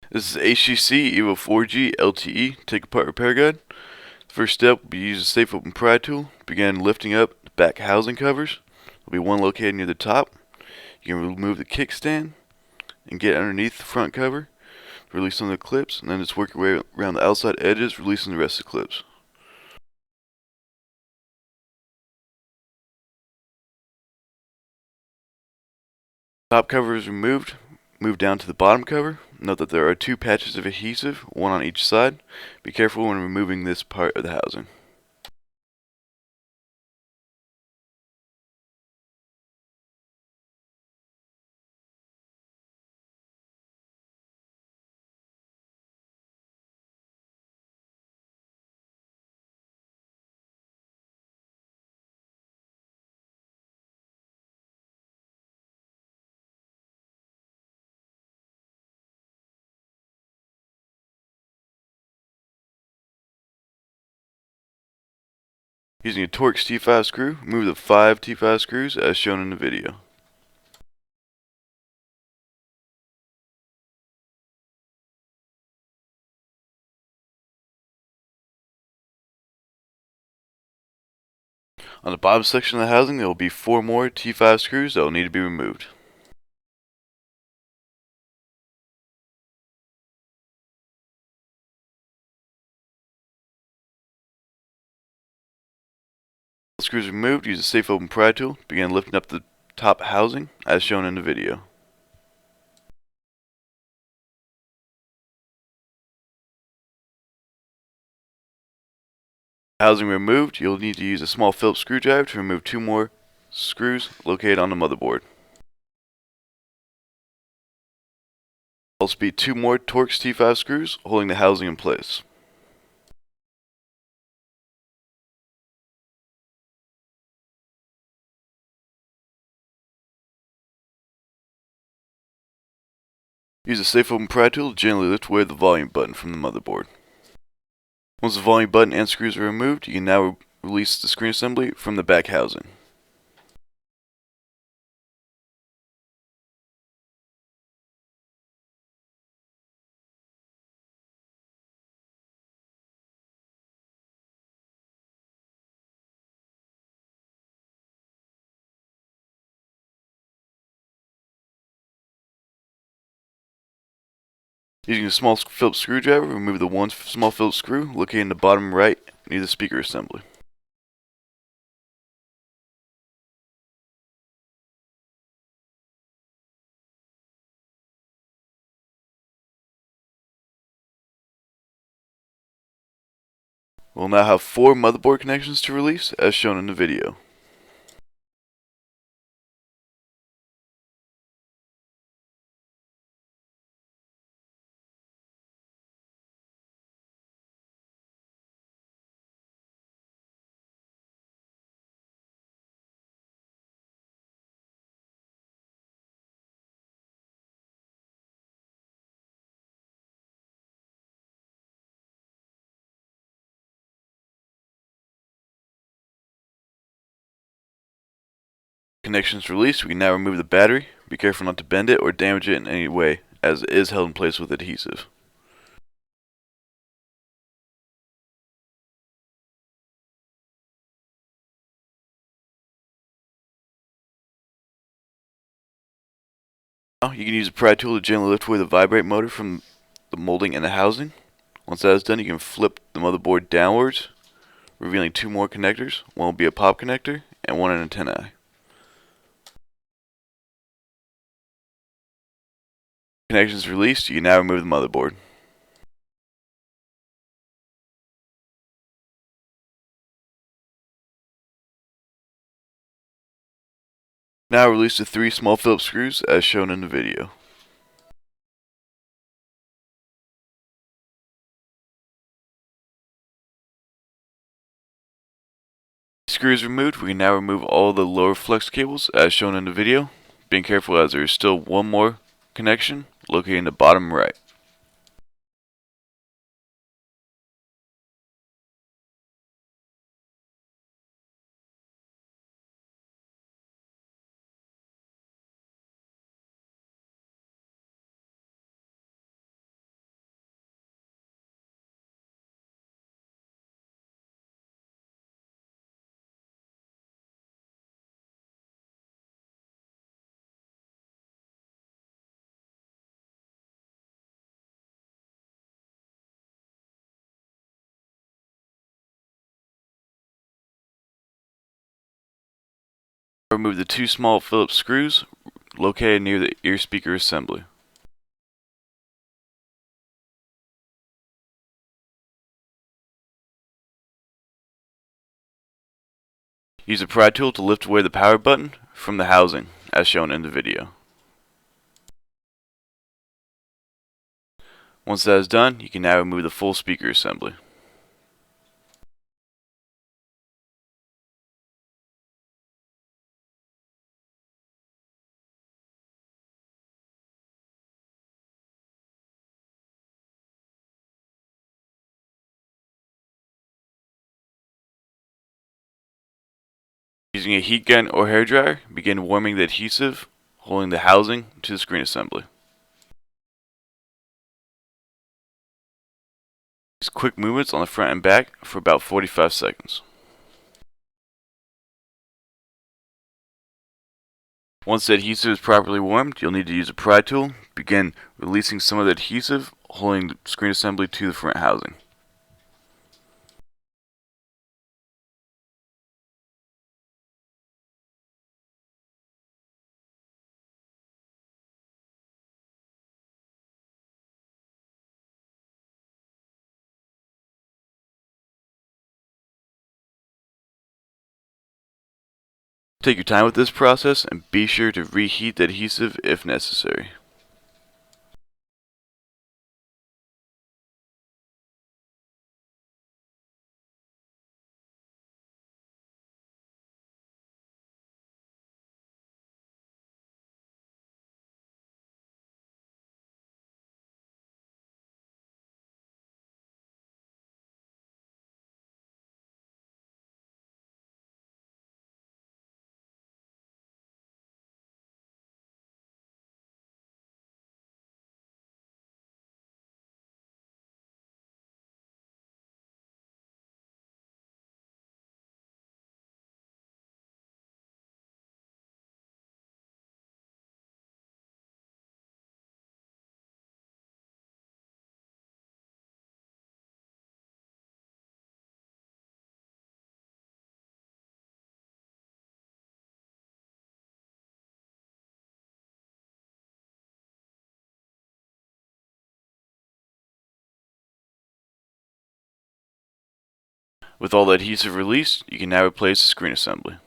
This is HTC Evo 4G LTE Take Apart Repair Guide. First step will be use a safe open pry tool. Begin lifting up the back housing covers. There'll be one located near the top. You can remove the kickstand and get underneath the front cover. Release some of the clips, and then just work your way around the outside edges, releasing the rest of the clips. Top cover is removed. Move down to the bottom cover. Note that there are two patches of adhesive, one on each side. Be careful when removing this part of the housing. Using a Torx T5 screw, remove the 5 T5 screws as shown in the video. On the bottom section of the housing, there will be 4 more T5 screws that will need to be removed. Once the screws are removed, use a safe open pry tool. Begin lifting up the top housing as shown in the video. Housing removed, you'll need to use a small Phillips screwdriver to remove 2 more screws located on the motherboard. Also be 2 more Torx T5 screws holding the housing in place. Use a safe open pry tool to gently lift away the volume button from the motherboard. Once the volume button and screws are removed, you can now release the screen assembly from the back housing. Using a small Phillips screwdriver, remove the one small Phillips screw located in the bottom right near the speaker assembly. We'll now have 4 motherboard connections to release as shown in the video. Connections released, we can now remove the battery. Be careful not to bend it or damage it in any way, as it is held in place with adhesive. Now you can use a pry tool to gently lift away the Vibrate motor from the molding and the housing. Once that is done, you can flip the motherboard downwards, revealing 2 more connectors. One will be a pop connector and one an antennae. Connections released, you can now remove the motherboard. Now release the 3 small Phillips screws as shown in the video. Screws removed, we can now remove all the lower flex cables as shown in the video, being careful as there is still one more connection located in the bottom right. Remove the two small Phillips screws located near the ear speaker assembly. Use a pry tool to lift away the power button from the housing, as shown in the video. Once that is done, you can now remove the full speaker assembly. Using a heat gun or hairdryer, begin warming the adhesive holding the housing to the screen assembly. Use quick movements on the front and back for about 45 seconds. Once the adhesive is properly warmed, you'll need to use a pry tool. Begin releasing some of the adhesive holding the screen assembly to the front housing. Take your time with this process and be sure to reheat the adhesive if necessary. With all the adhesive released, you can now replace the screen assembly.